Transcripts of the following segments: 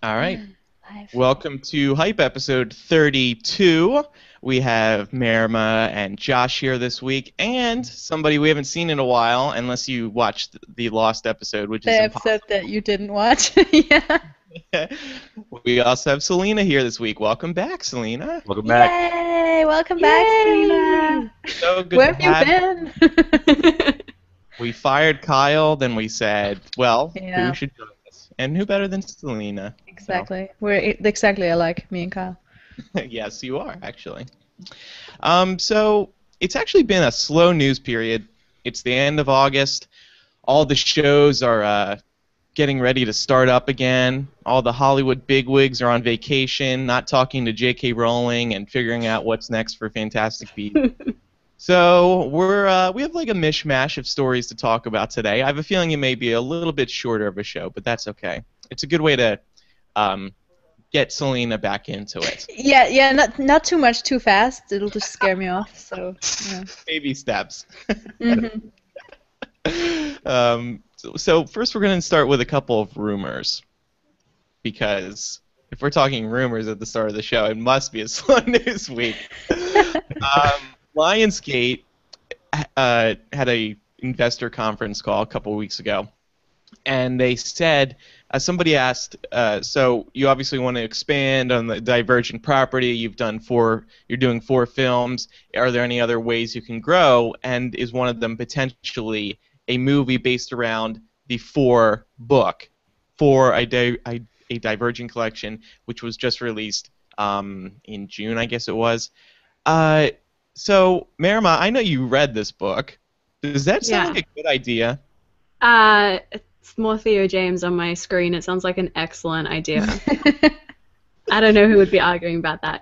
All right. Live. Welcome to Hype episode 32. We have Marama and Josh here this week, and somebody we haven't seen in a while, unless you watched the Lost episode, which The is episode that you didn't watch. Yeah. impossible. We also have Selina here this week. Welcome back, Selina. Welcome back. Yay! Welcome back, Selina. So good Where to have you been? We fired Kyle, then we said, well, Yeah. who should join us? And who better than Selina? Exactly. We're exactly alike, me and Kyle. Yes, you are, actually. So it's actually been a slow news period. It's the end of August. All the shows are getting ready to start up again. All the Hollywood bigwigs are on vacation, not talking to J.K. Rowling and figuring out what's next for Fantastic Beasts. So we have like a mishmash of stories to talk about today. I have a feeling it may be a little bit shorter of a show, but that's okay. It's a good way to get Selina back into it. Yeah, not too much too fast. It'll just scare me off. So, yeah. Baby steps. Mhm. So first we're going to start with a couple of rumors, because if we're talking rumors at the start of the show, it must be a slow news week. Lionsgate had a investor conference call a couple of weeks ago, and they said, somebody asked, so you obviously want to expand on the Divergent property. You're doing 4 films. Are there any other ways you can grow? And is one of them potentially a movie based around the 4 book for a Divergent collection, which was just released in June, I guess it was. So, Marama, I know you read this book. Does that sound like a good idea? It's more Theo James on my screen. It sounds like an excellent idea. I don't know who would be arguing about that.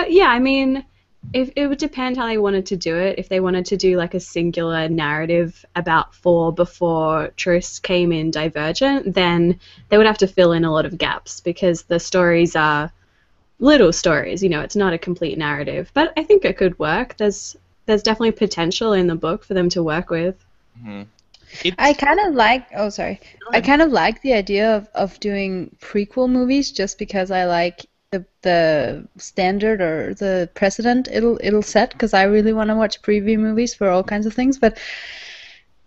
Yeah, I mean, if it would depend how they wanted to do it. If they wanted to do like a singular narrative about 4 before Tris came in Divergent, then they would have to fill in a lot of gaps because the stories are little stories. You know, it's not a complete narrative. But I think it could work. There's definitely potential in the book for them to work with. Mm-hmm. I kind of like. Oh, sorry. I kind of like the idea of doing prequel movies, just because I like the standard or the precedent it'll set. Because I really want to watch preview movies for all kinds of things, but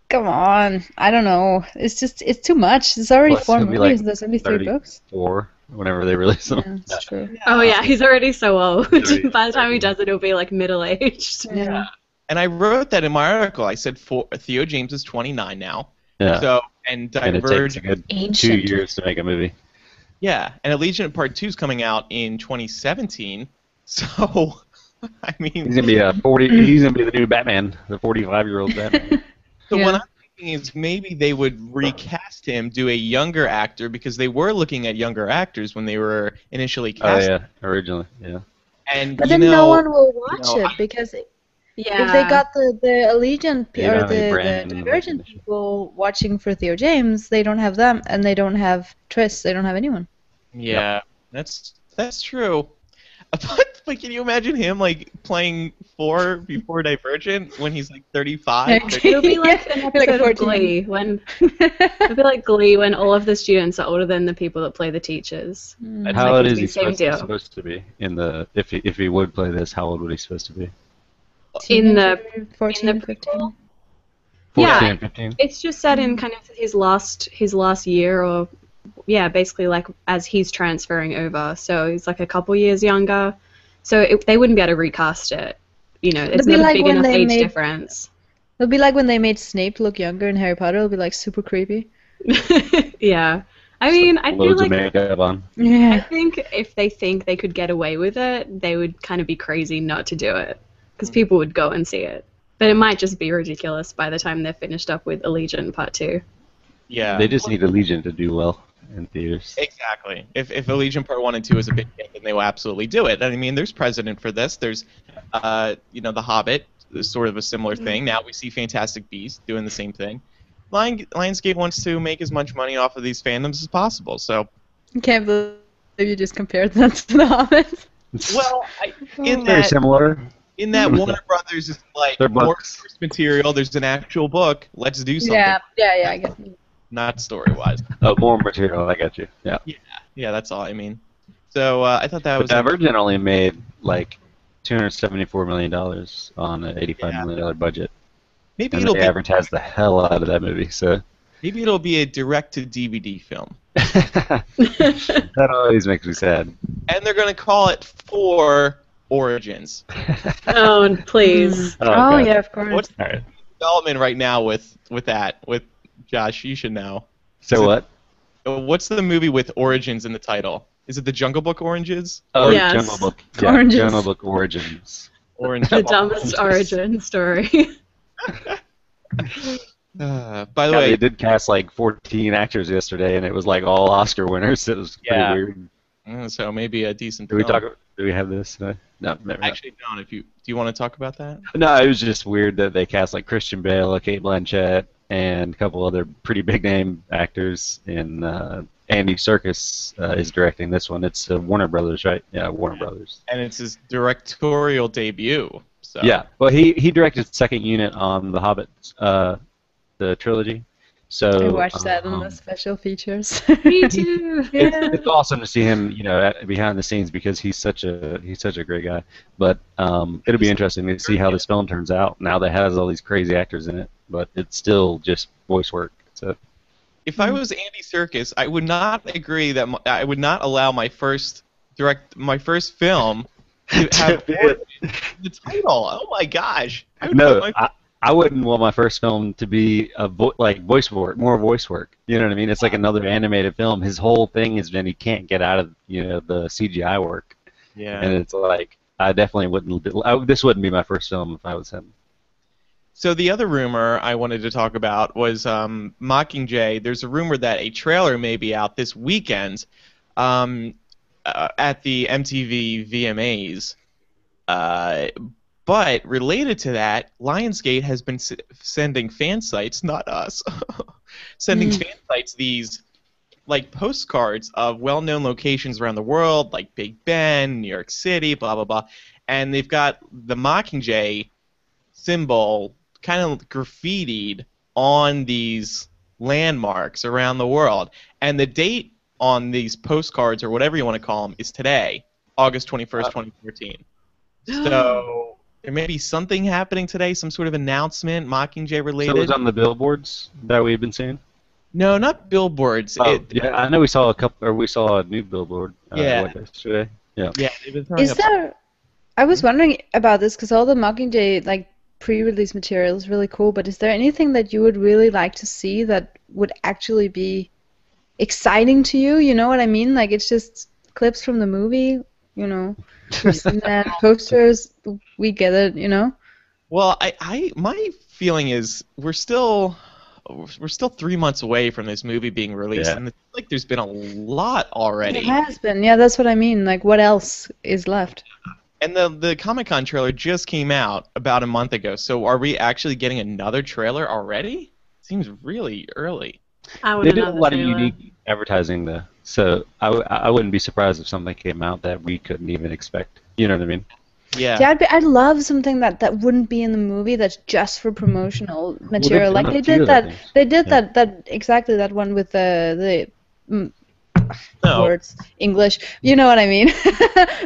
come on, I don't know. It's too much. There's already 4 movies. Like there's only 3 books. 4 whenever they release them. Yeah, that's true. Oh yeah, he's already so old. Already- By the time he does it, he'll be like middle-aged. Yeah. And I wrote that in my article. I said Theo James is 29 now. Yeah. So and And it takes a Divergent, good 2 Ancient. years to make a movie. yeah, and Allegiant Part 2 is coming out in 2017. So, I mean, He's gonna be 40. He's gonna be the new Batman, the 45-year-old Batman. so Yeah. what I'm thinking is maybe they would recast him, do a younger actor, because they were looking at younger actors when they were initially Oh cast. yeah, originally, yeah. And But you then know, no one will watch you know, it because Yeah. if they got the Allegiant They or don't have any the brand Divergent recognition. people watching for Theo James, they don't have them, and they don't have Tris. They don't have anyone. yeah, that's true. But can you imagine him like playing 4 before Divergent when he's like 35? It'll be like an Like episode of 14. Glee when it'll be like Glee when all of the students are older than the people that play the teachers. And It's how like old it's is the he same supposed to be in the if he would play this? How old would he supposed to be? In the 14, in the 15. prequel? 14, Yeah. 15. It's just set in kind of his last year, or yeah, basically like as he's transferring over. So he's like a couple years younger. So they wouldn't be able to recast it. You know, it's be not a like big when enough they age made- difference. It'll be like when they made Snape look younger in Harry Potter. It'll be like super creepy. Yeah. I mean, I feel Loads of like makeup on. I Yeah. think if they think they could get away with it, they would kind of be crazy not to do it, because people would go and see it. But it might just be ridiculous by the time they're finished up with Allegiant Part 2. Yeah, They just need Allegiant to do well in theaters. exactly. If Allegiant Part 1 and 2 is a big hit, then they will absolutely do it. I mean, there's precedent for this. There's, The Hobbit is sort of a similar thing. Now we see Fantastic Beasts doing the same thing. Lionsgate wants to make as much money off of these fandoms as possible. So, I can't believe you just compared that to The Hobbit. well, in Very that similar. Warner Brothers is like They're more books. source material. There's an actual book. Let's do something. Yeah, I guess. Not story-wise. Oh, more material. I got you. Yeah. Yeah, that's all I mean. So I thought that But was Divergent only made like $274 million on an $85 million budget, maybe and it'll they be advertised the hell out of that movie. So maybe it'll be a direct-to-DVD film, that always makes me sad. and they're gonna call it For Origins. Oh, and please. Oh, God. yeah, of course. What's All right. development right now with Josh? You should know. So what? What's the movie with Origins in the title? Is it the Jungle Book Oranges? Oh, Yes. Jungle Book. Yeah, Oranges. Jungle Book Origins. Orange. The dumbest origin story. By the Yeah, way, they did cast like 14 actors yesterday, and it was like all Oscar winners. It was pretty Yeah. weird. so maybe a decent. Do we film. talk? Do we have this? No, never. I actually don't. If you do, you want to talk about that? No, it was just weird that they cast like Christian Bale, Kate Blanchett, and a couple other pretty big name actors. And Andy Serkis is directing this one. It's Warner Brothers, right? Yeah, Warner Brothers. And it's his directorial debut. So. Yeah, well, he directed second unit on The Hobbit, the trilogy. So I watched that on the special features. Me too. it's awesome to see him, behind the scenes because he's such a great guy. But it'll be interesting to see how this film turns out now that it has all these crazy actors in it. But it's still just voice work. So If I was Andy Serkis, I would not agree that I would not allow my first film to have the title. Oh my gosh! I would no, put my- I wouldn't want my first film to be voice work, more voice work. You know what I mean? It's like another animated film. His whole thing is that he can't get out of the CGI work. Yeah. And it's like I definitely wouldn't. This wouldn't be my first film if I was him. So the other rumor I wanted to talk about was Mockingjay. There's a rumor that a trailer may be out this weekend at the MTV VMAs. But related to that, Lionsgate has been sending fan sites, not us, sending fan sites these like postcards of well-known locations around the world, like Big Ben, New York City, blah blah blah, and they've got the Mockingjay symbol kind of graffitied on these landmarks around the world, and the date on these postcards or whatever you want to call them is today, August 21st, 2014. So there may be something happening today, some sort of announcement, Mockingjay related. So it was on the billboards that we've been seeing. No, not billboards. Oh, yeah, I know we saw a new billboard. Yeah. Yesterday. Yeah. Yeah, they've been throwing Is up- there? I was wondering about this because all the Mockingjay like pre-release material is really cool. But is there anything that you would really like to see that would actually be exciting to you? You know what I mean? Like it's just clips from the movie. We've seen that posters. We get it. Well, my feeling is we're still 3 months away from this movie being released, Yeah. and it's like there's been a lot already. It has been. Yeah, that's what I mean. Like what else is left? And the Comic-Con trailer just came out about a month ago, so are we actually getting another trailer already? Seems really early. I would They do a another lot of trailer. unique advertising though, so I wouldn't be surprised if something came out that we couldn't even expect. You know what I mean? Yeah. Yeah, I'd love something that wouldn't be in the movie that's just for promotional material. done Like a they few did of that. those. They did Yeah. that exactly that one with the No. words English. You know what I mean?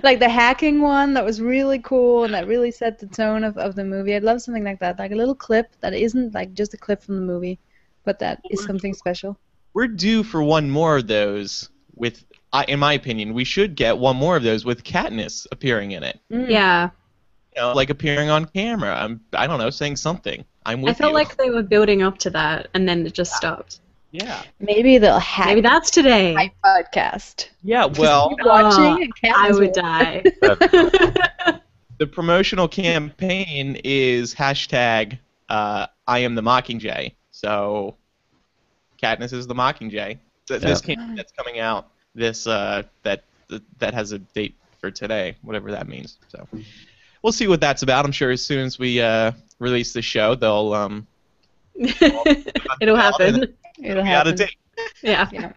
Like the hacking one that was really cool and that really set the tone of the movie. I'd love something like that, like a little clip that isn't like just a clip from the movie, but that is something special. We're due for one more of those with, in my opinion, we should get one more of those with Katniss appearing in it. Yeah. Like appearing on camera. I don't know, saying something. I'm with I felt you. like they were building up to that, and then it just stopped. Yeah. Maybe they'll hack Maybe that's today. my podcast. Yeah, well, Keep watching. And I Katniss would will- die. the promotional campaign is hashtag I am the Mockingjay. So Katniss is the Mockingjay. This campaign that's coming out, this that has a date for today, whatever that means. So we'll see what that's about. I'm sure as soon as we release the show, they'll It'll happen. It'll be out of happen. date. Yeah.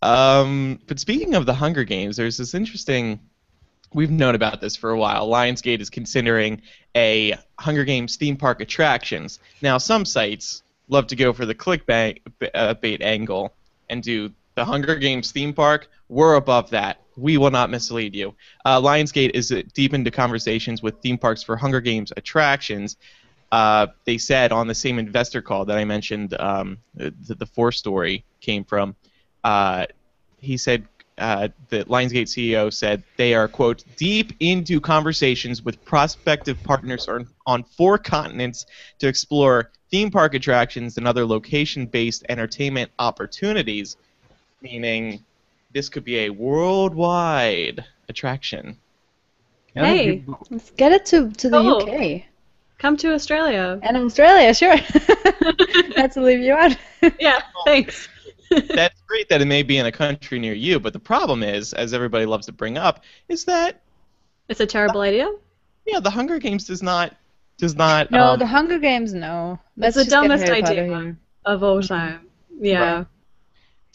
But speaking of the Hunger Games, there's this interesting. We've known about this for a while. Lionsgate is considering a Hunger Games theme park attractions. Now, some sites love to go for the clickbait bait angle and do the Hunger Games theme park, we're above that. We will not mislead you. Lionsgate is deep into conversations with theme parks for Hunger Games attractions. They said on the same investor call that I mentioned, the 4 story came from. He said the Lionsgate CEO said they are, quote, deep into conversations with prospective partners on 4 continents to explore theme park attractions and other location-based entertainment opportunities, meaning this could be a worldwide attraction. Hey, Let's get it to the Cool. UK. come to Australia. And Australia, sure. Not to leave you out. Yeah, thanks. That's great that it may be in a country near you, but the problem is, as everybody loves to bring up, is that It's a terrible idea. the Hunger Games does not. No, the Hunger Games, no. Let's It's the just get dumbest Harry Potter idea here. of all time. Yeah. Right.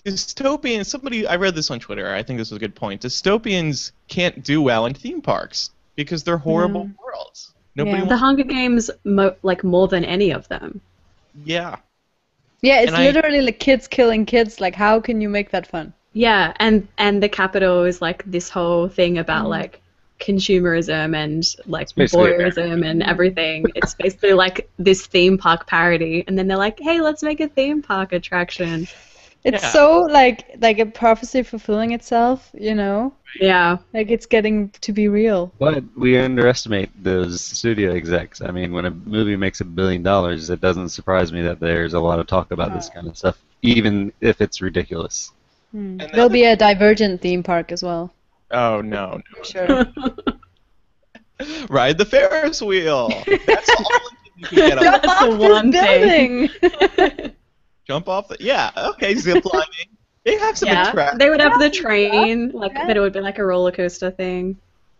Dystopian. Somebody, I read this on Twitter. I think this was a good point. Dystopians can't do well in theme parks because they're horrible worlds. Nobody Yeah. The Hunger Games, like more than any of them. Yeah. Yeah, it's And literally like kids killing kids. Like, how can you make that fun? Yeah, and the capital is like this whole thing about like consumerism and like basically voyeurism and everything. It's basically like this theme park parody, and then they're like, "Hey, let's make a theme park attraction." It's Yeah. so like a prophecy fulfilling itself, you know? Yeah, Like it's getting to be real. But we underestimate those studio execs. I mean, when a movie makes $1 billion, it doesn't surprise me that there's a lot of talk about this kind of stuff, even if it's ridiculous. There'll be a Divergent theme park as well. Oh no. For sure. Ride the Ferris wheel. That's the only thing you can get on. That's the one thing. building. Jump off the. Yeah. Okay. Zip lining. They have some Yeah, attraction. they would have the train, like, but it would be like a roller coaster thing.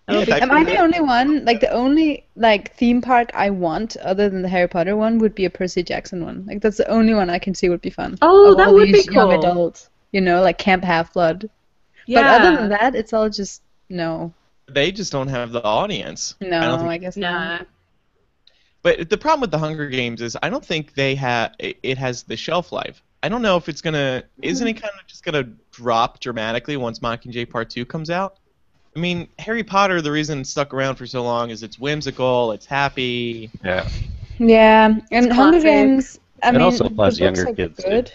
Yeah, that- Am I the only one? Like the only like theme park I want, other than the Harry Potter one, would be a Percy Jackson one. Like that's the only one I can see would be fun. Oh, Of that all would be these young cool. adults, you know, like Camp Half Blood. Yeah. But other than that, it's all just no, They just don't have the audience. no. I don't think I guess not. Nah. But the problem with the Hunger Games is I don't think they have it has the shelf life. I don't know if it's gonna isn't it kind of just gonna drop dramatically once Mockingjay Part 2 comes out? I mean, Harry Potter, the reason it's stuck around for so long is it's whimsical, it's happy. Yeah. Yeah, and It's Hunger classic. Games. I It mean, also the applies to books younger are kids, too. good.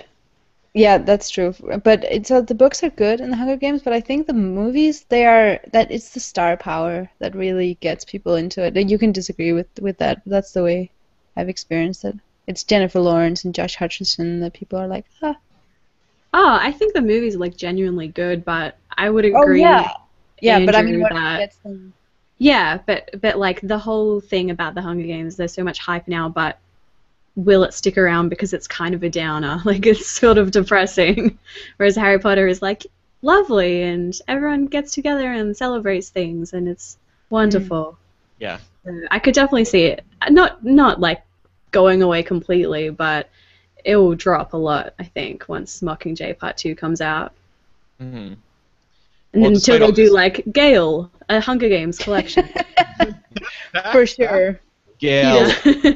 Yeah, that's true. But the books are good in the Hunger Games, but I think the movies it's the star power that really gets people into it. And you can disagree with that, but that's the way I've experienced it. It's Jennifer Lawrence and Josh Hutcherson that people are like, ah. Oh, I think the movie's like genuinely good, but I would Oh agree. yeah, yeah. But I Andrew, mean, what that- gets them? Yeah, but like the whole thing about the Hunger Games, there's so much hype now, but will it stick around because it's kind of a downer? Like it's sort of depressing. Whereas Harry Potter is like lovely and everyone gets together and celebrates things and it's wonderful. Yeah. So I could definitely see it. Not like going away completely, but it will drop a lot, I think, once Mockingjay Part 2 comes out. hmm And Well, then until despite they all do this- like Gale, a Hunger Games collection. For sure. Gail. Yeah.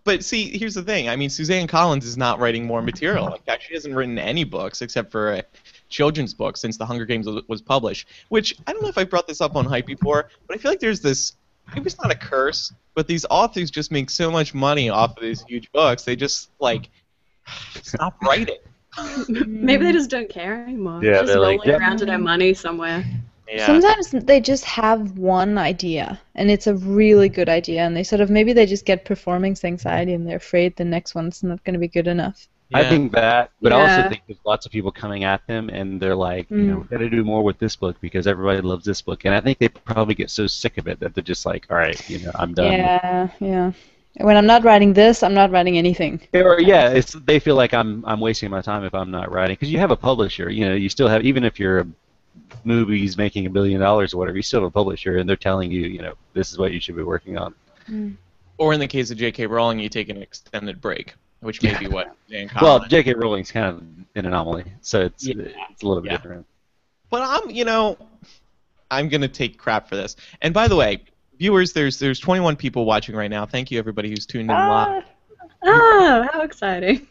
But see, here's the thing. I mean, Suzanne Collins is not writing more material. In fact, she hasn't written any books except for a children's book since The Hunger Games was published. Which, I don't know if I brought this up on Hype before, but I feel like there's this, maybe it's not a curse, but these authors just make so much money off of these huge books, they just, like, stop writing. Maybe they just don't care anymore. Yeah, Just they're rolling like, "Yep." around in their money somewhere. Yeah. Sometimes they just have one idea, and it's a really good idea, and maybe they just get performance anxiety, and they're afraid the next one's not going to be good enough. I Yeah. think that, but I Yeah. also think there's lots of people coming at them, and they're like, you know, we got to do more with this book because everybody loves this book, and I think they probably get so sick of it that they're just like, all right, you know, I'm done. Yeah, yeah. When I'm not writing this, I'm not writing anything. Or yeah, they feel like I'm wasting my time if I'm not writing because you have a publisher, you know, you still have, even if your movie's making $1 billion or whatever, you still have a publisher, and they're telling you, you know, this is what you should be working on. Or in the case of J.K. Rowling, you take an extended break, which may be what Suzanne Well, Collins. J.K. Rowling's kind of an anomaly, so it's a little bit Yeah. different. But I'm gonna take crap for this. And by the way, viewers, there's 21 people watching right now. Thank you everybody who's tuned in live. Oh, how exciting.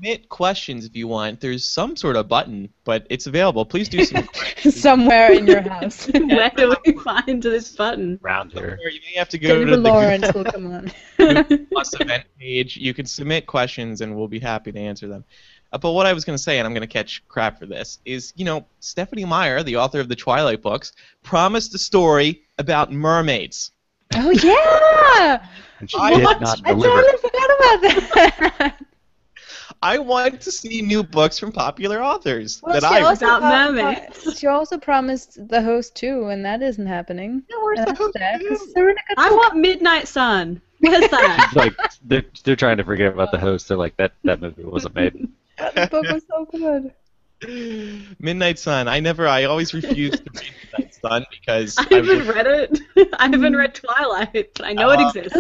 submit questions if you want. There's some sort of button, but it's available. Please do some questions. Somewhere in your house. Where do we find this button? Around here. You may have to go David to the Lawrence will come on. Google Plus event page. You can submit questions, and we'll be happy to answer them. But what I was going to say, and I'm going to catch crap for this, is, Stephanie Meyer, the author of the Twilight books, promised a story about mermaids. Oh, yeah! And she did not I deliver. totally forgot about that. I want to see new books from popular authors Well, that she I also About mermaids. She also promised the host too, and that isn't happening. where's And the that's host sad, 'cause too? Serena got I want Midnight Sun. Where's that? Like they're trying to forget about the host. They're like that movie wasn't made. the book was so good. Midnight Sun. I always refused to read Midnight Sun because I haven't read it. I haven't read Twilight, but I know it exists.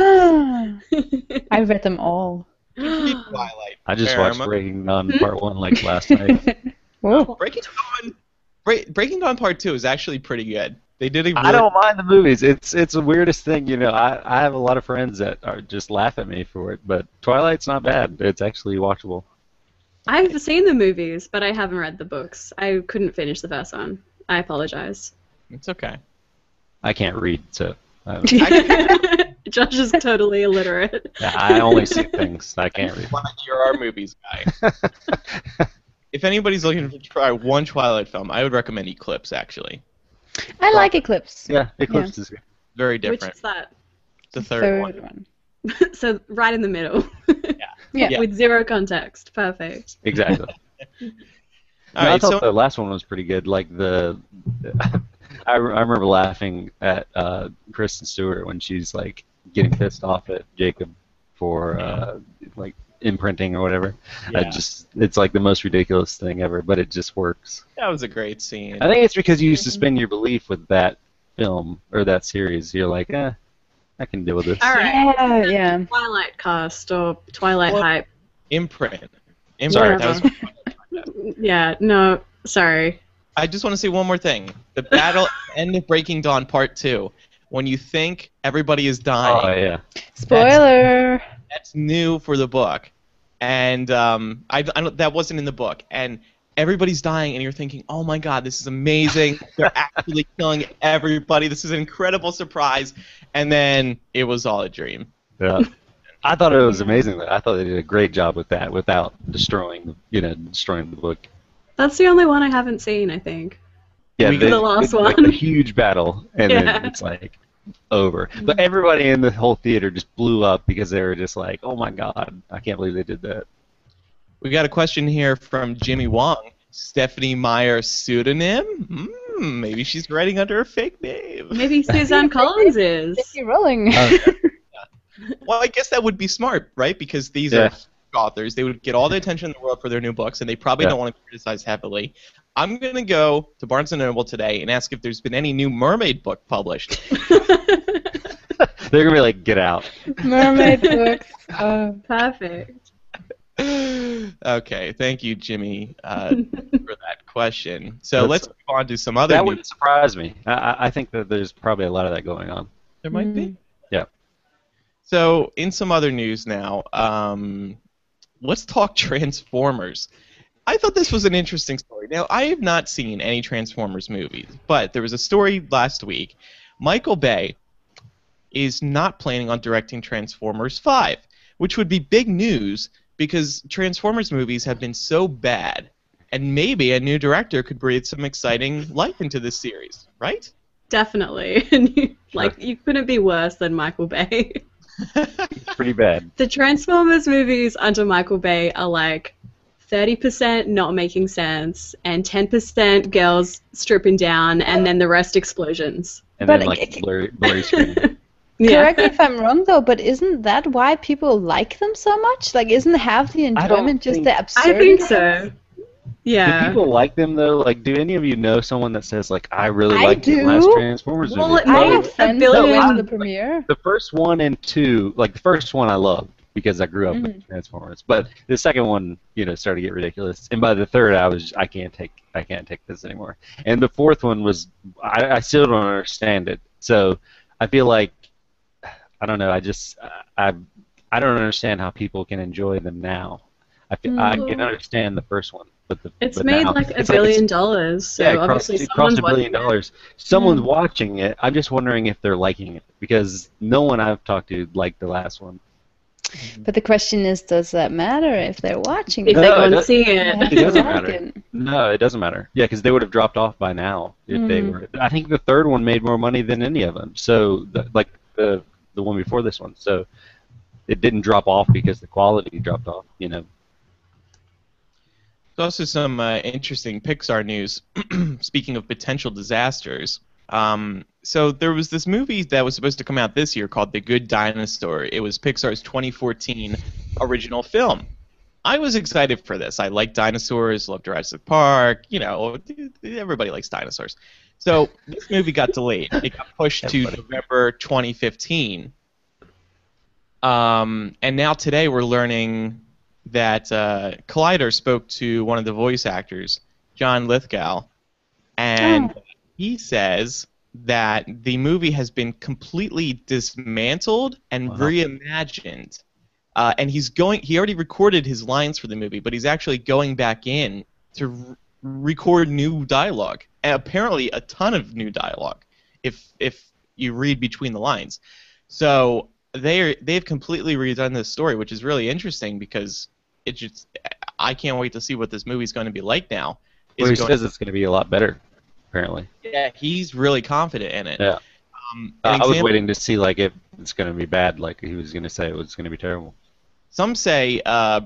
I read them all. read Twilight. I just watched Marama. Breaking Dawn Part 1 like last night. Whoa. Breaking Dawn Part 2 is actually pretty good. They did a really, I don't mind the movies. It's the weirdest thing, I have a lot of friends that are just laugh at me for it, but Twilight's not bad. It's actually watchable. I've seen the movies, but I haven't read the books. I couldn't finish the first one. I apologize. It's okay. I can't read, so Josh is totally illiterate. I only see things. I can't read. You're our movies guy. If anybody's looking to try one Twilight film, I would recommend Eclipse, actually. I like Eclipse. Yeah, Eclipse is good. Very Which different. is that? The third one. So right in the middle. Yeah. With zero context. Perfect. Exactly. All I right, thought so the last one was pretty good. Like I remember laughing at Kristen Stewart when she's like getting pissed off at Jacob for like imprinting or whatever. Yeah. It's like the most ridiculous thing ever, but it just works. that was a great scene. I think it's because you suspend your belief with that film or that series. You're like, I can deal with this. All right. Yeah. Twilight cast or Twilight hype. Imprint. Sorry. That was. Yeah, no, sorry. I just want to say one more thing. The battle end of Breaking Dawn Part 2. When you think everybody is dying, Oh yeah. Spoiler. that's new for the book. And I don't, that wasn't in the book. And everybody's dying, and you're thinking, oh my god, this is amazing. They're actually killing everybody. This is an incredible surprise. And then it was all a dream. Yeah. I thought it was amazing. I thought they did a great job with that without destroying the book. That's the only one I haven't seen, I think. Yeah, The last it's like one. a huge battle, and Yeah. then it's like over. But everybody in the whole theater just blew up because they were just like, "Oh my god, I can't believe they did that." We got a question here from Jimmy Wong. Stephanie Meyer pseudonym? Maybe she's writing under a fake name. Maybe Suzanne Collins is. J.K. Rowling. Well, I guess that would be smart, right? Because these are authors. They would get all the attention in the world for their new books, and they probably don't want to be criticized heavily. I'm going to go to Barnes & Noble today and ask if there's been any new mermaid book published. They're gonna be like, "Get out." Mermaid books. Perfect. Okay, thank you, Jimmy, for that question. So let's move on to some other That news. wouldn't surprise me. I think that there's probably a lot of that going on. There might be. Yeah. So, in some other news now, let's talk Transformers. I thought this was an interesting story. Now, I have not seen any Transformers movies, but there was a story last week. Michael Bay is not planning on directing Transformers 5, which would be big news because Transformers movies have been so bad, and maybe a new director could breathe some exciting life into this series, right? Definitely. Like, you couldn't be worse than Michael Bay. Pretty bad. The Transformers movies under Michael Bay are like 30% not making sense and 10% girls stripping down and then the rest explosions. And But then like blurry screen. Correct me if I'm wrong, though, but isn't that why people like them so much? Like, isn't half the enjoyment just the absurdity? I think so. Do Yeah. people like them though? Like, do any of you know someone that says like, "I really I like the do. last Transformers Well, movie"? it I made have a friends that billion. went to the premiere. The first one and two, like the first one I loved because I grew up with Transformers. But the second one, started to get ridiculous. And by the third, I can't take this anymore. And the fourth one was, I still don't understand it. So I feel like, I don't know. I don't understand how people can enjoy them now. I can understand the first one, It's but made now like $1 it's billion, so yeah, obviously it crossed someone's $1 billion. watching it. Someone's watching it. I'm just wondering if they're liking it because no one I've talked to liked the last one. But the question is, does that matter if they're watching If it? they No, go it and does- see They it. have It to doesn't like matter. it. No, it doesn't matter. Yeah, because they would have dropped off by now if they were. I think the third one made more money than any of them. So, like the one before this one. So, it didn't drop off because the quality dropped off. You know. There's also some interesting Pixar news. Speaking of potential disasters, so there was this movie that was supposed to come out this year called The Good Dinosaur. It was Pixar's 2014 original film. I was excited for this. I like dinosaurs, love Jurassic Park. You know, everybody likes dinosaurs. So this movie got delayed. It got pushed to November 2015. And now today we're learning that Collider spoke to one of the voice actors, John Lithgow, and he says that the movie has been completely dismantled and reimagined. And he already recorded his lines for the movie, but he's actually going back in to record new dialogue. And apparently a ton of new dialogue, if you read between the lines. So they've completely redone this story, which is really interesting because I can't wait to see what this movie's going to be like now. Well, he says it's going to be a lot better, apparently. Yeah, he's really confident in it. Yeah. I was waiting to see like if it's going to be bad, like he was going to say it was going to be terrible. Some say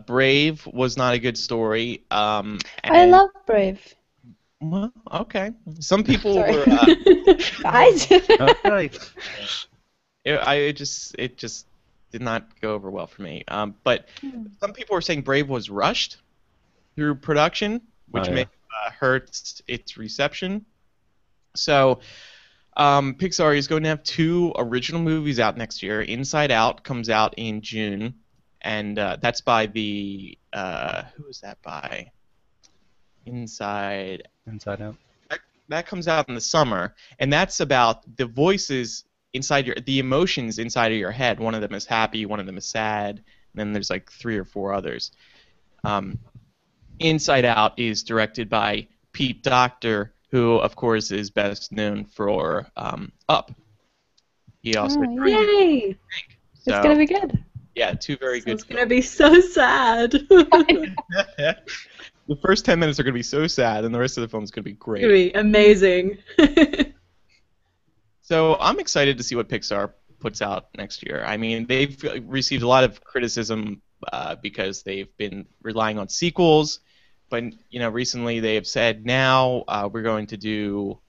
Brave was not a good story. I love Brave. Well, okay. Some people Sorry. were. Guys. It just did not go over well for me. But some people were saying Brave was rushed through production, which may hurt its reception. So Pixar is going to have 2 original movies out next year. Inside Out comes out in June, and that's by the who is that by? Inside Out. That comes out in the summer, and that's about the voices inside the emotions inside of your head. One of them is happy, one of them is sad, and then there's like 3 or 4 others. Inside Out is directed by Pete Docter, who of course is best known for Up. He also Yay! It's gonna be good. Yeah, 2 very good. It's gonna be so sad. The first 10 minutes are going to be so sad, and the rest of the film is going to be great. It's gonna be amazing. So I'm excited to see what Pixar puts out next year. I mean, they've received a lot of criticism because they've been relying on sequels, but recently they have said now we're going to do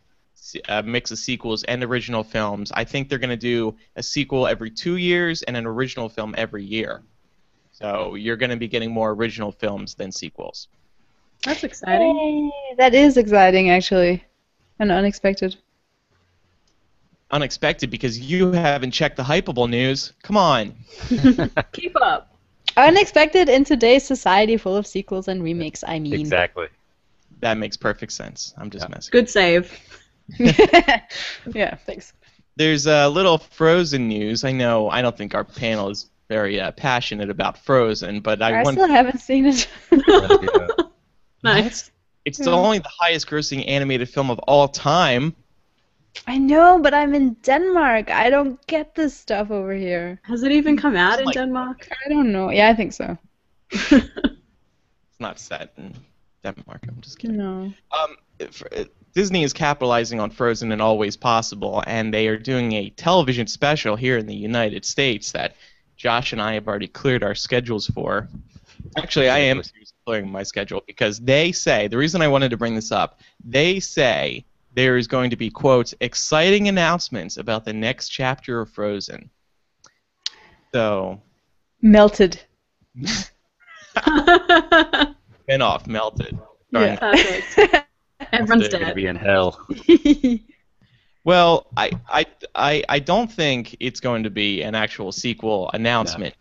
a mix of sequels and original films. I think they're going to do a sequel every 2 years and an original film every year. So you're going to be getting more original films than sequels. That's exciting. Yay. That is exciting, actually, and unexpected. Unexpected because you haven't checked the Hypable news. Come on. Keep up. Unexpected in today's society full of sequels and remakes, I mean. Exactly. That makes perfect sense. I'm just messing. Good save. Yeah, thanks. There's a little Frozen news. I don't think our panel is very passionate about Frozen, but I still haven't seen it. Nice. It's only the highest grossing animated film of all time. I know, but I'm in Denmark. I don't get this stuff over here. Has it even come out in Denmark? I don't know. Yeah, I think so. It's not set in Denmark. I'm just kidding. No. Disney is capitalizing on Frozen in all ways possible, and they are doing a television special here in the United States that Josh and I have already cleared our schedules for. Actually, I am clearing my schedule because they say, the reason I wanted to bring this up, they say there is going to be, quote, exciting announcements about the next chapter of Frozen. So. Melted. Spin-off, Melted. Yeah. Perfect. Everyone's They're going to dead. be in hell. Well, I don't think it's going to be an actual sequel announcement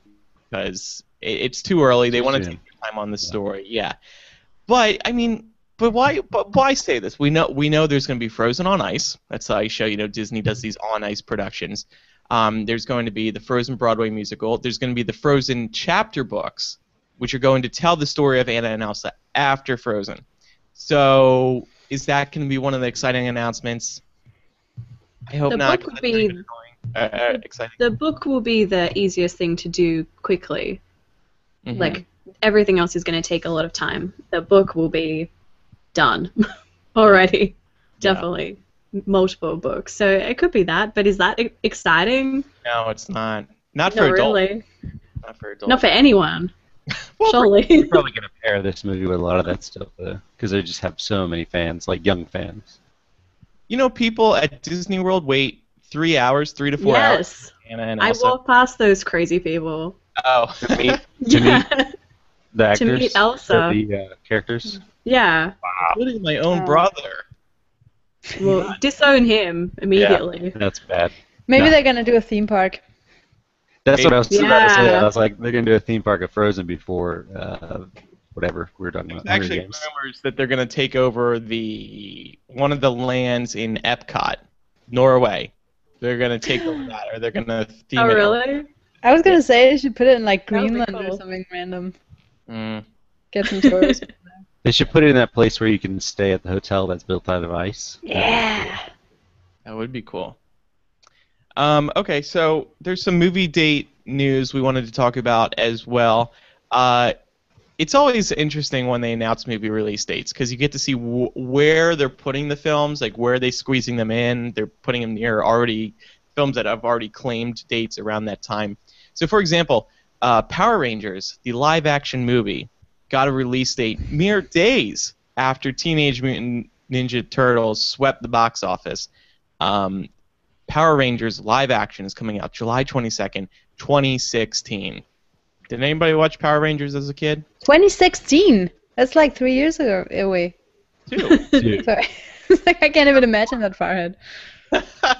because it's too early. They want to take their time on the story. Yeah. But I mean, why say this? We know there's going to be Frozen on Ice. That's how I show Disney does these on ice productions. There's going to be the Frozen Broadway musical. There's going to be the Frozen chapter books which are going to tell the story of Anna and Elsa after Frozen. So is that going to be one of the exciting announcements? I hope The not. book would be exciting. the book will be the easiest thing to do quickly. Mhm. Like everything else is going to take a lot of time. The book will be done already. Yeah. Definitely multiple books. So it could be that. But is that exciting? No, it's not. Not for Not adults. really. Not for adults. Not for anyone. Well, Surely. They're probably going to pair this movie with a lot of that stuff, though, because they just have so many fans, like young fans. You know, people at Disney World wait 3 hours, 3 to 4 hours. Yes. Anna and I Elsa. walk past those crazy people. Oh. To meet Yeah. the actors, To meet Elsa. or the characters. Yeah. Including my own Oh. brother. Well, disown him immediately. That's bad. Maybe No. they're gonna do a theme park. That's what I was about to say. Yeah. I was like, they're going to do a theme park of Frozen before whatever we were talking There's about. Hunger actually Games. rumors that they're going to take over one of the lands in Epcot, Norway. They're going to take over that, or they're going to theme Oh, it. really? I was gonna say they should put it in like That would be Greenland or cool. something random. Mm. Get some tourists. They should put it in that place where you can stay at the hotel that's built out of ice. Yeah. That would be cool. Okay, so there's some movie date news we wanted to talk about as well. It's always interesting when they announce movie release dates because you get to see where they're putting the films, like where they're squeezing them in. They're putting them near already films that have already claimed dates around that time. So, for example, Power Rangers, the live-action movie, got a release date mere days after Teenage Mutant Ninja Turtles swept the box office. Power Rangers live action is coming out July 22nd, 2016. Did anybody watch Power Rangers as a kid? 2016. That's like 3 years ago. Away. Two. Dude, Sorry. It's like I can't even imagine that far ahead.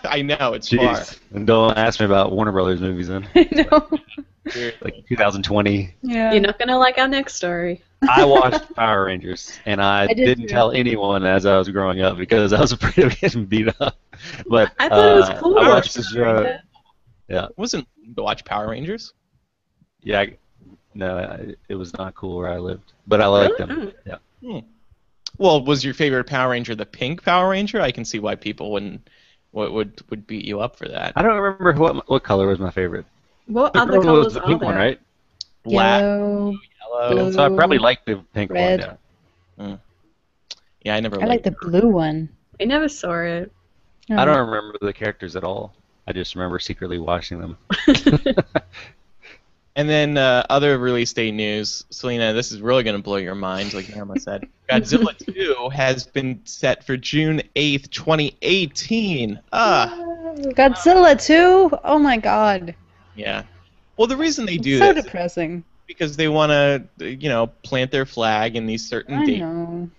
I know, it's far. jeez. And don't ask me about Warner Brothers movies then. I know. Like 2020. Yeah. You're not going to like our next story. I watched Power Rangers, and I did didn't too. tell anyone as I was growing up because I was afraid of getting beat up. But I thought it was cool. I watched this show. It wasn't to watch Power Rangers. Yeah, it was not cool where I lived, but I liked them. Yeah. Well, was your favorite Power Ranger the pink Power Ranger? I can see why people would beat you up for that. I don't remember what color was my favorite. What The other purple colors was the are pink there? one, right? Black, Yellow. yellow. So I probably liked the pink Red. one. Yeah. Yeah, I never I like liked the blue one. I never saw it. I don't remember the characters at all. I just remember secretly watching them. And then other release date news, Selina, this is really going to blow your mind, like Marama said. Godzilla 2 has been set for June 8th, 2018. Godzilla 2? Oh my god. Yeah. Well, the reason they do So this is depressing. because they want to, plant their flag in these certain I dates. know.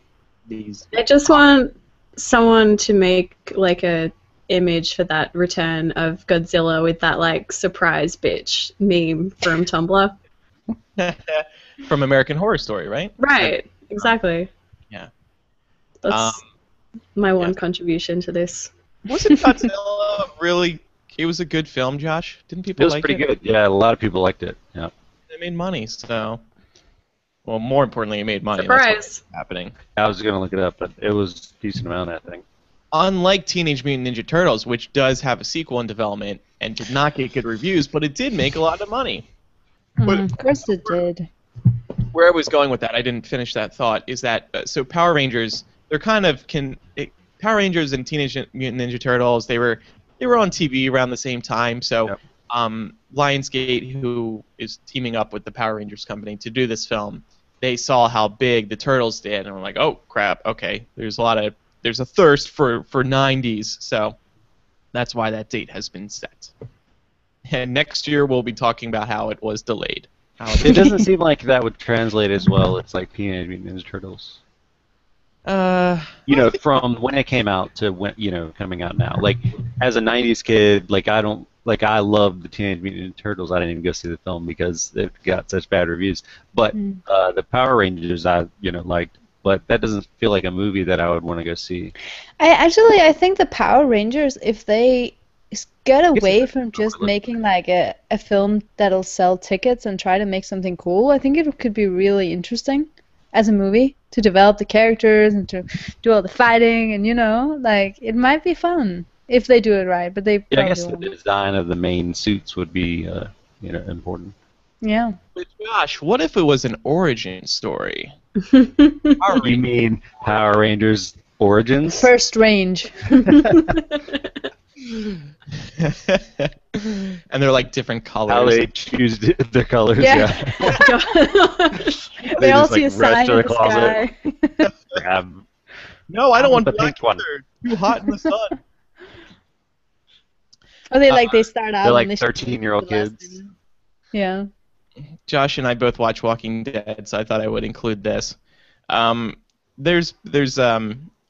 I just want someone to make like a image for that return of Godzilla with that like surprise bitch meme from Tumblr. From American Horror Story, right? Right. Exactly. Yeah. That's my one contribution to this. Wasn't Godzilla really? It was a good film, Josh. Didn't people It was like pretty it? good. Yeah, a lot of people liked it. Yeah. It made money, so. Well, more importantly, it made money. That's Surprise. what's happening. I was gonna look it up, but it was a decent amount, I think. Unlike Teenage Mutant Ninja Turtles, which does have a sequel in development and did not get good reviews, but it did make a lot of money. Of course it did. Where I was going with that, I didn't finish that thought, is that so Power Rangers, they're kind of Power Rangers and Teenage Mutant Ninja Turtles, they were on TV around the same time. So Yep. Lionsgate, who is teaming up with the Power Rangers company to do this film, they saw how big the Turtles did, and were like, oh crap, okay, there's a thirst for 90s, so that's why that date has been set. And next year we'll be talking about how it was delayed. It doesn't seem like that would translate as well as like Teenage Mutant Ninja Turtles. From when it came out to when coming out now. Like as a '90s kid, I loved the Teenage Mutant Ninja Turtles. I didn't even go see the film because it got such bad reviews. But the Power Rangers, I liked. But that doesn't feel like a movie that I would want to go see. I think the Power Rangers, if they get away from just making like a film that'll sell tickets and try to make something cool. I think it could be really interesting as a movie to develop the characters and to do all the fighting and like it might be fun if they do it right, but they Yeah, I probably guess the won't. design of the main suits would be, important. Yeah. But Josh, what if it was an origin story? You mean Power Rangers Origins? First range. And they're like different colors. How they choose their colors? Yeah. They all just, see a rush sign to in the the closet. sky. Grab. No, I don't want the black pink one. either. Too hot in the sun. Or they start out They're and like they 13-year-old kids. Yeah. Josh and I both watch Walking Dead, so I thought I would include this. There's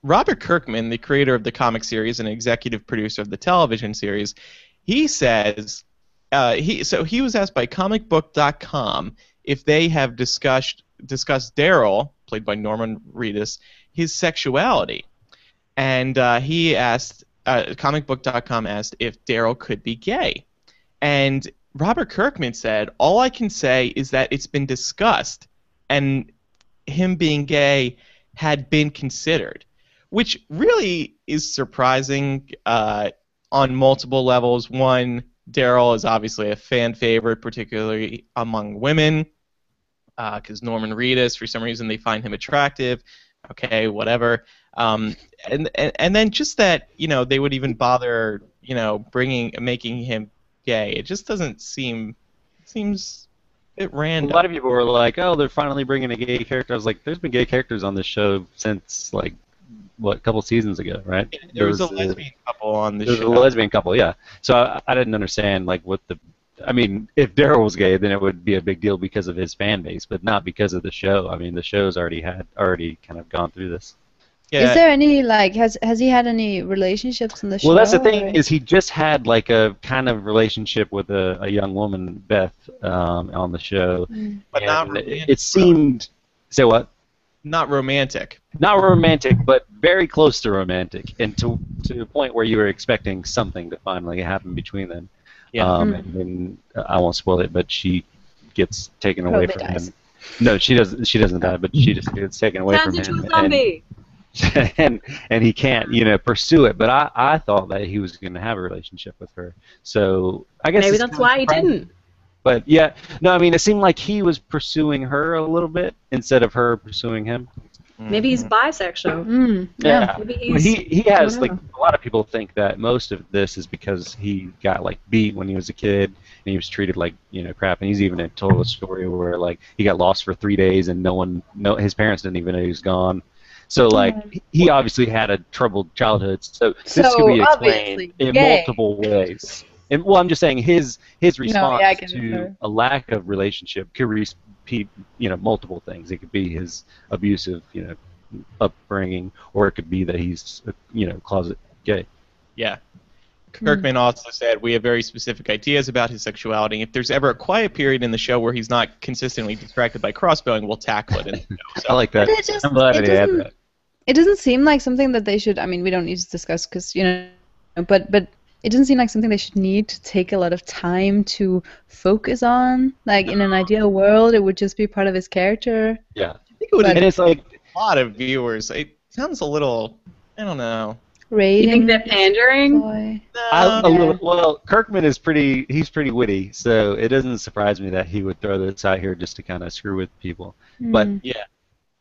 Robert Kirkman, the creator of the comic series and executive producer of the television series. He says he was asked by comicbook.com if they have discussed Daryl, played by Norman Reedus, his sexuality, and he asked comicbook.com asked if Daryl could be gay, and Robert Kirkman said, "All I can say is that it's been discussed, and him being gay had been considered," which really is surprising on multiple levels. One, Daryl is obviously a fan favorite, particularly among women, because Norman Reedus, for some reason, they find him attractive. Okay, whatever. And then just that they would even bother making him gay. It just doesn't seems a bit random. A lot of people were like, "Oh, they're finally bringing a gay character." I was like, "There's been gay characters on this show since a couple seasons ago, right?" There was a lesbian couple on the show. There was a lesbian couple, yeah. So I didn't understand what the. I mean, if Daryl was gay, then it would be a big deal because of his fan base, but not because of the show. I mean, the show's already kind of gone through this. Yeah. Is there any has he had any relationships in the show? Well, that's the thing is he just had a kind of relationship with a young woman, Beth, on the show. But not romantic. It seemed. Say what? Not romantic. Not romantic, but very close to romantic, and to the point where you were expecting something to finally happen between them. Yeah. And then I won't spoil it, but she gets taken away from him. No, she doesn't. She doesn't die, but she just gets taken away from him. Turns into a zombie. And he can't, pursue it. But I thought that he was going to have a relationship with her. So I guess maybe that's why he didn't. But yeah, no, I mean, it seemed like he was pursuing her a little bit instead of her pursuing him. Maybe he's bisexual. Yeah. Maybe he has a lot of people think that most of this is because he got beat when he was a kid and he was treated like crap. And he's even told a story where he got lost for 3 days and his parents didn't even know he was gone. So he obviously had a troubled childhood. So this could be explained in multiple ways. And I'm just saying his response to a lack of relationship could repeat multiple things. It could be his abusive upbringing, or it could be that he's closet gay. Yeah. Kirkman also said, "We have very specific ideas about his sexuality. If there's ever a quiet period in the show where he's not consistently distracted by crossbowing, we'll tackle it in the show." So. I like that. I'm glad they had that. It doesn't seem like something that they should. I mean, we don't need to discuss because but it doesn't seem like something they should need to take a lot of time to focus on. In an ideal world, it would just be part of his character. Yeah, I think it would. And it's a lot of viewers. It sounds a little. I don't know. Rating. You think they're pandering? No. Well, Kirkman is pretty. He's pretty witty, so it doesn't surprise me that he would throw this out here just to kind of screw with people. But yeah.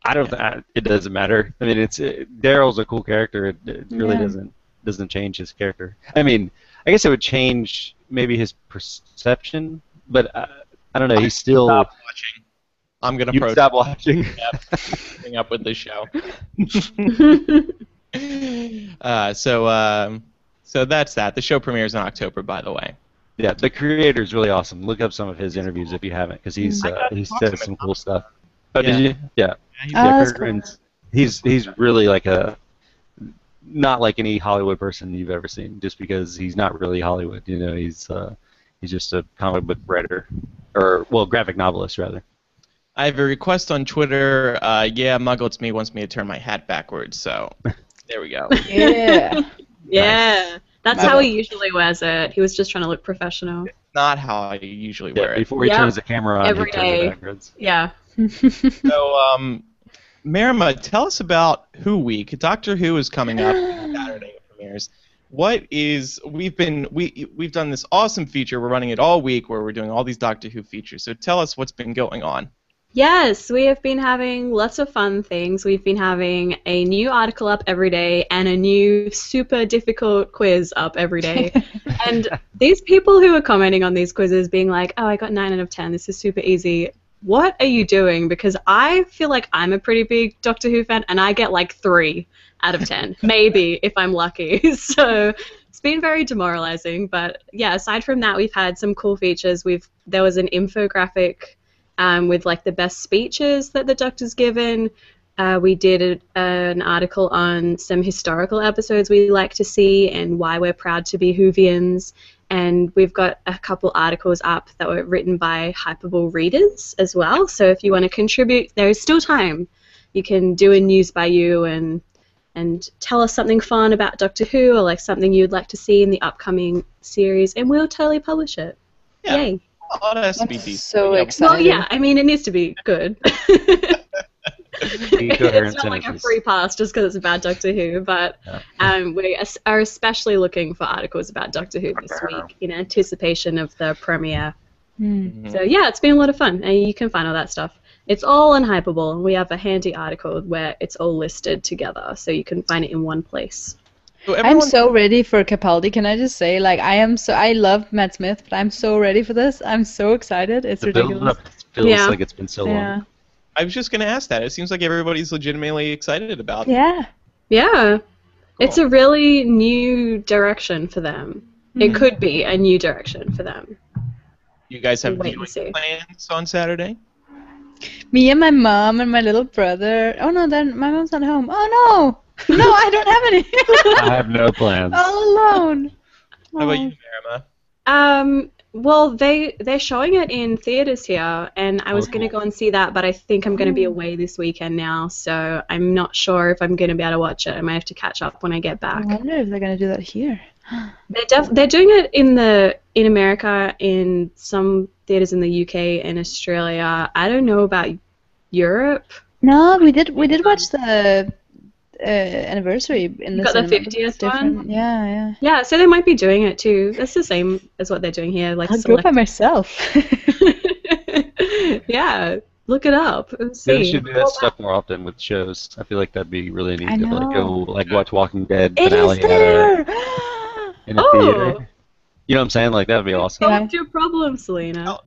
I don't. It doesn't matter. I mean, Daryl's a cool character. It really doesn't change his character. I mean, I guess it would change maybe his perception, but I don't know. He's still. Stop watching. I'm gonna stop watching. Yep. Keeping up with the show. So that's that. The show premieres in October, by the way. Yeah, the creator is really awesome. Look up some of his interviews if you haven't, because he says some cool stuff. Oh, did you? Yeah. Cool. He's really not like any Hollywood person you've ever seen, just because he's not really Hollywood. He's just a comic book writer, or graphic novelist rather. I have a request on Twitter. Mugglets Me wants me to turn my hat backwards, so there we go. Yeah. Yeah. That's how he usually wears it. He was just trying to look professional. Not how I usually wear it. Before he turns the camera on, Every he turns day. it backwards. Yeah. So, Marama, tell us about Who Week. Doctor Who is coming up Saturday premieres. We've done this awesome feature. We're running it all week where we're doing all these Doctor Who features. So tell us what's been going on. Yes, we have been having lots of fun things. We've been having a new article up every day and a new super difficult quiz up every day. And these people who are commenting on these quizzes being like, oh, I got 9 out of 10, this is super easy. What are you doing? Because I feel like I'm a pretty big Doctor Who fan and I get like 3 out of 10, maybe if I'm lucky. So it's been very demoralizing. But yeah, aside from that, we've had some cool features. There was an infographic with like the best speeches that the Doctor's given. We did an article on some historical episodes we like to see and why we're proud to be Whovians. And we've got a couple articles up that were written by Hypable readers as well. So if you want to contribute, there is still time. You can do a news by you and tell us something fun about Doctor Who or like something you'd like to see in the upcoming series, and we'll totally publish it. Yeah. Yay. Oh, that has to be decent. So excited. Well, yeah, I mean, it needs to be good. It's not like a free pass just because it's about Doctor Who, but we are especially looking for articles about Doctor Who this week in anticipation of the premiere. So yeah, it's been a lot of fun, and you can find all that stuff. It's all on Hypable, and we have a handy article where it's all listed together, so you can find it in one place. So I'm so ready for Capaldi. Can I just say, like, I love Matt Smith, but I'm so ready for this. I'm so excited. It's ridiculous. Feels like it's been so long. I was just going to ask that. It seems like everybody's legitimately excited about it. Yeah. Yeah. Cool. It's a really new direction for them. It could be a new direction for them. You guys have Wait and see. plans on Saturday? Me and my mom and my little brother. Oh no, then my mom's not home. Oh no! No, I don't have any. I have no plans. All alone. How about you, Marama? Well, they're showing it in theaters here, and I was going to go and see that, but I think I'm going to be away this weekend now, so I'm not sure if I'm going to be able to watch it. I might have to catch up when I get back. I wonder if they're going to do that here. They're doing it in America, in some theaters in the UK and Australia. I don't know about Europe. No, we did watch the anniversary in the Got the cinema. 50th one? Yeah. Yeah, so they might be doing it too. That's the same as what they're doing here. Like I'll go by myself. Yeah, look it up and see. They should do that stuff more often with shows. I feel like that'd be really neat I to like go know. like watch Walking Dead It finale is there! in a theater. You know what I'm saying? Like that'd be awesome. Yeah. What's your problem, Selina?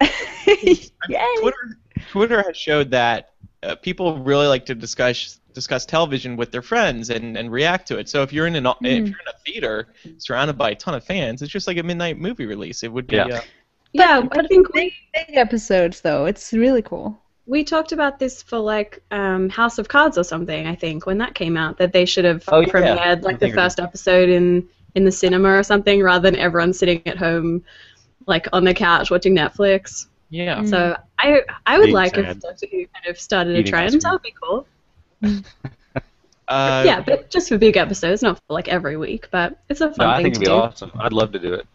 Twitter has showed that people really like to discuss television with their friends and react to it. So if you're in if you're in a theater surrounded by a ton of fans, it's just like a midnight movie release. It would be. Yeah, I think big episodes though. It's really cool. we talked about this for like House of Cards or something. I think when that came out, that they should have premiered like the first episode in the cinema or something, rather than everyone sitting at home like on the couch watching Netflix. Yeah. So I would Being like sad. if Doctor Who kind of started a Eating ice trend. cream. That would be cool. Uh, Yeah, but just for big episodes, not for like every week. But it's a fun No, I thing think to it'd be do. awesome. I'd love to do it.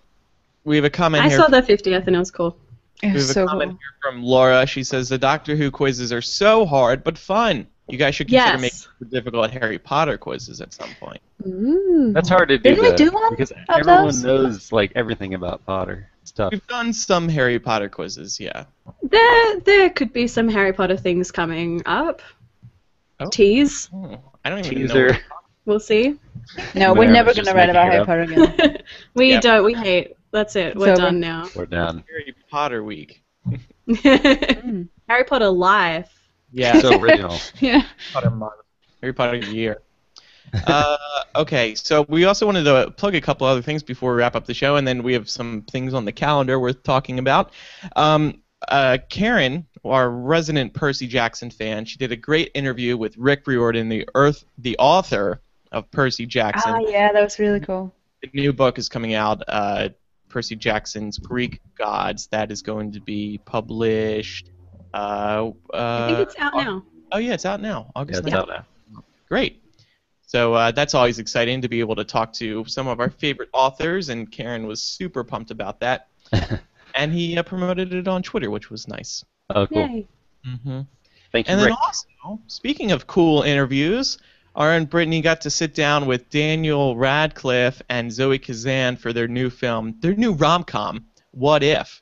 We have a comment I here. saw the 50th and it was cool. It We was have a so comment cool. here from Laura. She says the Doctor Who quizzes are so hard but fun. You guys should consider Yes. making the difficult Harry Potter quizzes at some point. Ooh. That's hard to do. Didn't we though, do one because of everyone those? knows like everything about Potter. It's tough. We've done some Harry Potter quizzes, yeah. There could be some Harry Potter things coming up. Oh. Tease. Oh, I don't even know. Teaser. We'll see. No, we're Marama's never just gonna write about making Harry it Potter again. We Yeah. don't. We hate. That's it. We're It's over. done now. We're down. Harry Potter week. Harry Potter Life. Yeah. So original. Yeah. Potter month. Harry Potter year. Okay, so we also wanted to plug a couple other things before we wrap up the show, and then we have some things on the calendar worth talking about. Karen, our resident Percy Jackson fan, she did a great interview with Rick Riordan, the author of Percy Jackson. Oh yeah, that was really cool. The new book is coming out, Percy Jackson's Greek Gods. That is going to be published. I think it's out now. Oh yeah, it's out now. Yeah, August it's 9th. out now. Great. So that's always exciting to be able to talk to some of our favorite authors, and Karen was super pumped about that. And he promoted it on Twitter, which was nice. Oh, cool. Yay. Mm-hmm. Thank you, And then Rick. also, speaking of cool interviews, our Aunt Brittany got to sit down with Daniel Radcliffe and Zoe Kazan for their new film, their new rom-com, What If?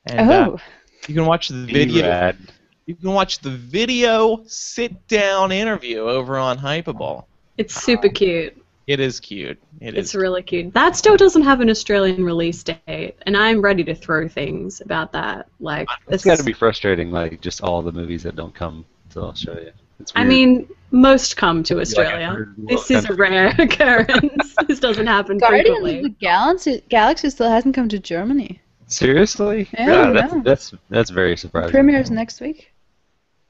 And you can watch the video. Rad. You can watch the video sit-down interview over on Hypable. It's super cute. It is cute. It's really cute. That still doesn't have an Australian release date, and I'm ready to throw things about that. Like, It's got to be frustrating, like just all the movies that don't come to Australia. It's weird. I mean, most come to Australia. Like a This is a rare occurrence. This doesn't happen Guardians of frequently. the Galaxy still hasn't come to Germany. Seriously? Yeah, God, that's very surprising. Premieres next week.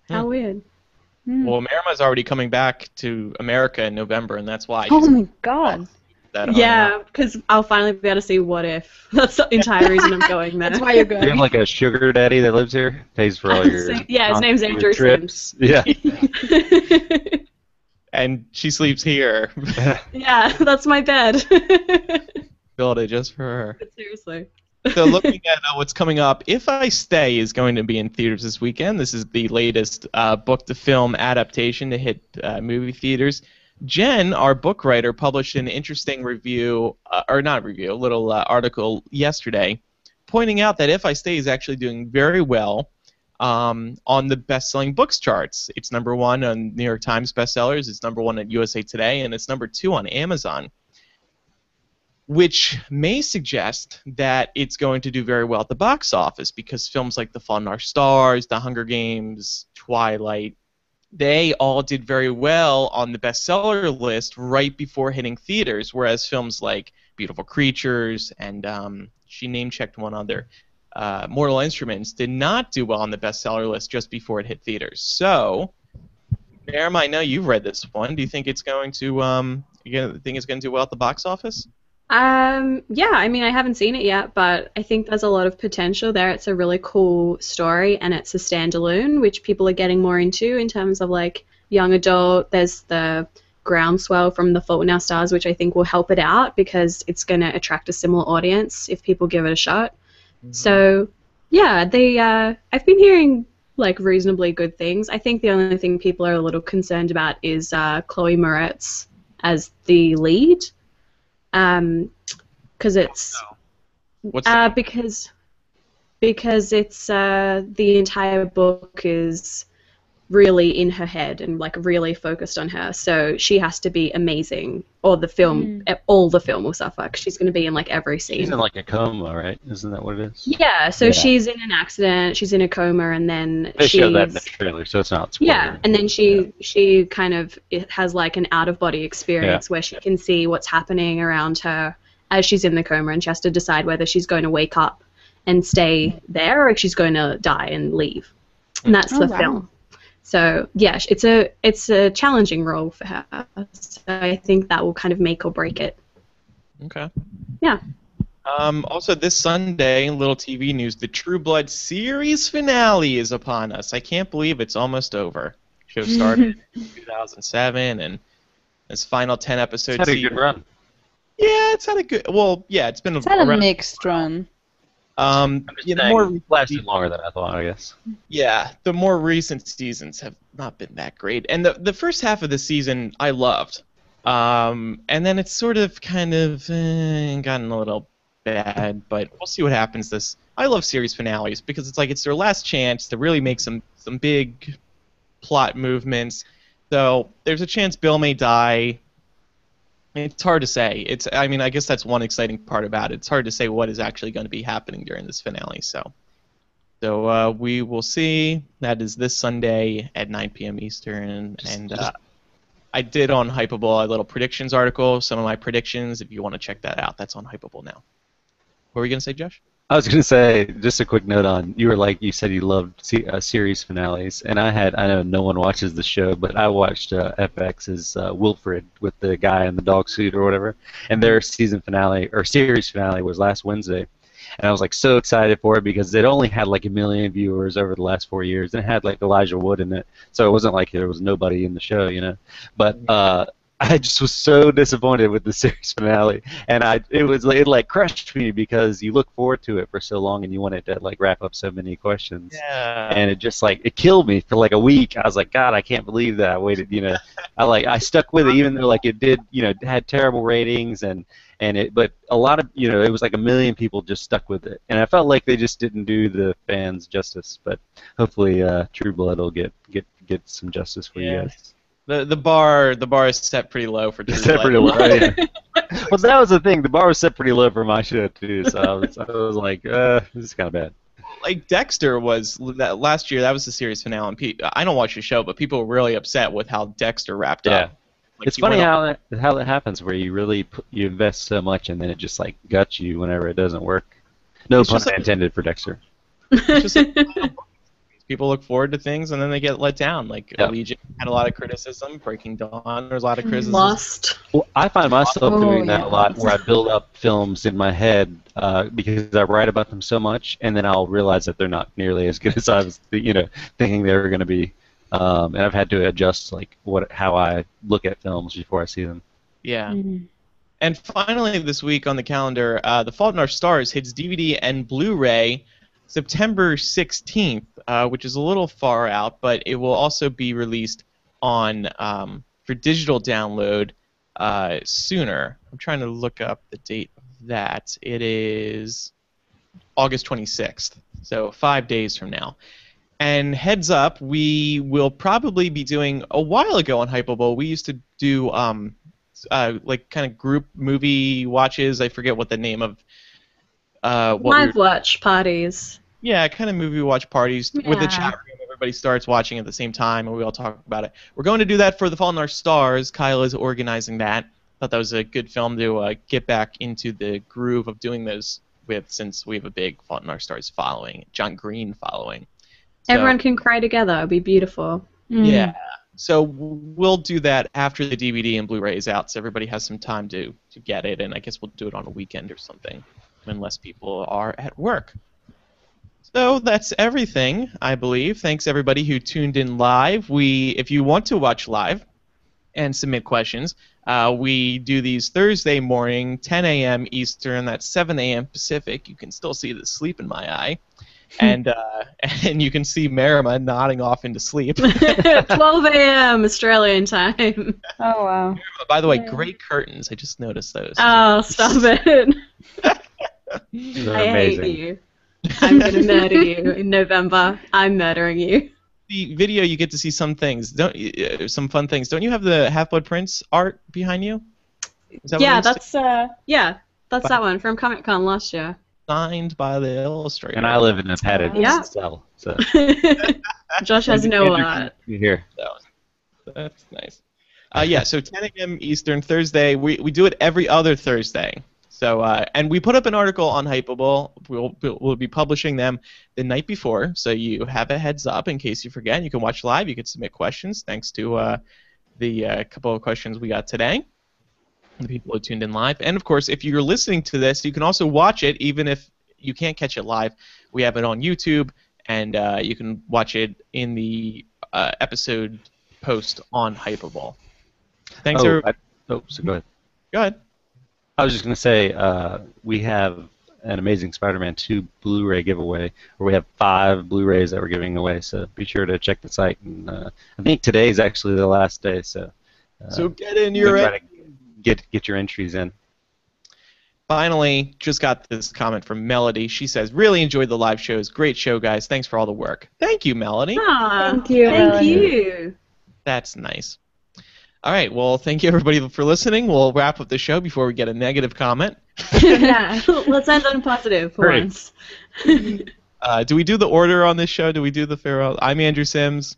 How weird. Well, Marama's already coming back to America in November, and that's why. Oh my god. Yeah, because I'll finally be able to see What If. That's the entire reason I'm going there. That's why you're Do you going. have like a sugar daddy that lives here? Pays for all your Yeah, his name's Andrew trips. Yeah. And she sleeps here. Yeah, that's my bed. Built it just for her. But seriously. So looking at what's coming up, If I Stay is going to be in theaters this weekend. This is the latest book-to-film adaptation to hit movie theaters. Jen, our book writer, published an interesting review, or not review, a little article yesterday, pointing out that If I Stay is actually doing very well on the best-selling books charts. It's number 1 on New York Times bestsellers, it's number 1 at USA Today, and it's number 2 on Amazon, which may suggest that it's going to do very well at the box office because films like The Fault in Our Stars, The Hunger Games, Twilight, they all did very well on the bestseller list right before hitting theaters, whereas films like Beautiful Creatures and she name-checked one other, Mortal Instruments, did not do well on the bestseller list just before it hit theaters. So, Marama, I know you've read this one. Do you think it's going to do well at the box office? Yeah, I mean, I haven't seen it yet, but I think there's a lot of potential there. It's a really cool story, and it's a standalone, which people are getting more into in terms of, like, young adult. There's the groundswell from The Fault in Our Stars, which I think will help it out because it's going to attract a similar audience if people give it a shot. Mm-hmm. So, yeah, I've been hearing, like, reasonably good things. I think the only thing people are a little concerned about is Chloe Moretz as the lead. Because it's because it's the entire book is really in her head and like really focused on her, so she has to be amazing, or the film, all the film will suffer. 'Cause she's going to be in like every scene. She's in like a coma, right? Isn't that what it is? Yeah. So she's in an accident. She's in a coma, and then they show that in the trailer, so it's not spoiler. Yeah, and then she kind of has like an out-of-body experience where she can see what's happening around her as she's in the coma, and she has to decide whether she's going to wake up and stay there or if she's going to die and leave. And that's the film. So yeah, it's a challenging role for her. So I think that will kind of make or break it. Okay. Yeah. Also, this Sunday, little TV news, the True Blood series finale is upon us. I can't believe it's almost over. Show started in 2007, and this final 10 episodes. It's had a good run. Yeah, it's had a good. Well, yeah, it's been. It's had a mixed run. Lasted longer than I thought, I guess. Yeah, the more recent seasons have not been that great, and the first half of the season I loved, and then it's sort of kind of gotten a little bad, but we'll see what happens. I love series finales because it's like it's their last chance to really make some big plot movements. So there's a chance Bill may die. It's hard to say. I mean, I guess that's one exciting part about it. It's hard to say what is actually going to be happening during this finale. So we will see. That is this Sunday at 9 p.m. Eastern. And I did on Hypable a little predictions article. Some of my predictions, if you want to check that out, that's on Hypable now. What were you going to say, Josh? I was going to say, just a quick note on, you said you loved series finales, and I know no one watches the show, but I watched FX's Wilfred with the guy in the dog suit or whatever, and their season finale, or series finale, was last Wednesday, and I was like so excited for it because it only had like 1 million viewers over the last 4 years, and it had like Elijah Wood in it, so it wasn't like there was nobody in the show, you know, but I just was so disappointed with the series finale, and it crushed me because you look forward to it for so long and you want it to like wrap up so many questions. Yeah. And it just it killed me for like a week. I was like, God, I can't believe that I waited. I stuck with it even though like it did, had terrible ratings but a lot of it was like 1 million people just stuck with it, and I felt like they just didn't do the fans justice. But hopefully, True Blood will get some justice for you guys. The bar is set pretty low for True Set Blood. pretty low. Yeah. Well, that was the thing. The bar was set pretty low for my show too, so I was like, this is kind of bad. Like Dexter was that last year. That was the series finale. And I don't watch the show, but people were really upset with how Dexter wrapped up. Like, it's funny how that happens, where you really you invest so much and then it just like guts you whenever it doesn't work. No pun intended for Dexter. It's just people look forward to things and then they get let down. Like Allegiant had a lot of criticism. Breaking Dawn, there's a lot of criticism. Lost. Well, I find myself doing that a lot, where I build up films in my head because I write about them so much, and then I'll realize that they're not nearly as good as I was, thinking they were going to be. And I've had to adjust how I look at films before I see them. Yeah. Mm-hmm. And finally, this week on the calendar, The Fault in Our Stars hits DVD and Blu-ray September 16th, which is a little far out, but it will also be released on for digital download sooner. I'm trying to look up the date of that. It is August 26th, so 5 days from now. And heads up, we will probably be doing, a while ago on Hypable, we used to do like kind of group movie watches. I forget what the name of live watch parties. Yeah, kind of movie watch parties with the chat room. Everybody starts watching at the same time, and we all talk about it. We're going to do that for The Fault in Our Stars. Kyle is organizing that. Thought that was a good film to get back into the groove of doing those with, since we have a big Fault in Our Stars following, John Green following. So, everyone can cry together. It'll be beautiful. Yeah. So we'll do that after the DVD and Blu-ray is out, so everybody has some time to get it, and I guess we'll do it on a weekend or something, when less people are at work. So that's everything, I believe. Thanks everybody who tuned in live. If you want to watch live and submit questions, we do these Thursday morning, 10 a.m. Eastern. That's 7 a.m. Pacific. You can still see the sleep in my eye. And you can see Marama nodding off into sleep. 12 a.m. Australian time. Oh, wow. Marama, by the way, great curtains. I just noticed those. Oh, stop it. I amazing. hate you. I'm going to murder you in November. I'm murdering you. The video, you get to see some things. Some fun things. Don't you have the Half-Blood Prince art behind you? Is that that's that one from Comic-Con last year. Signed by the illustrator. And I live in a padded cell. So. Josh has no art. Here. That's nice. Yeah, so 10 a.m. Eastern, Thursday. We do it every other Thursday. So and we put up an article on Hypable. We'll be publishing them the night before, so you have a heads up in case you forget. You can watch live. You can submit questions. Thanks to the couple of questions we got today. The people who tuned in live. And, of course, if you're listening to this, you can also watch it, even if you can't catch it live. We have it on YouTube, and you can watch it in the episode post on Hypable. Thanks, everybody. So go ahead. Go ahead. I was just going to say we have an Amazing Spider-Man 2 Blu-ray giveaway, where we have 5 Blu-rays that we're giving away, so be sure to check the site. And I think today is actually the last day, so get in your Get your entries in. Finally, just got this comment from Melody. She says, really enjoyed the live shows. Great show, guys. Thanks for all the work. Thank you, Melody. Thank you. Thank you. That's nice. All right, well, thank you, everybody, for listening. We'll wrap up the show before we get a negative comment. Yeah, let's end on positive for once. Do we do the order on this show? Do we do the farewell? I'm Andrew Sims.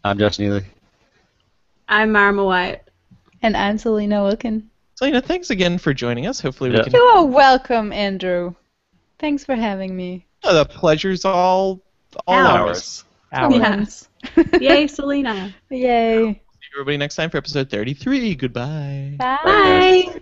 I'm Josh Neely. I'm Marama White. And I'm Selina Wilkin. Selina, thanks again for joining us. Hopefully we can... You are welcome, Andrew. Thanks for having me. Oh, the pleasure's all ours. Yes. Yay, Selina. Yay. See everybody next time for episode 33. Goodbye. Bye. Bye.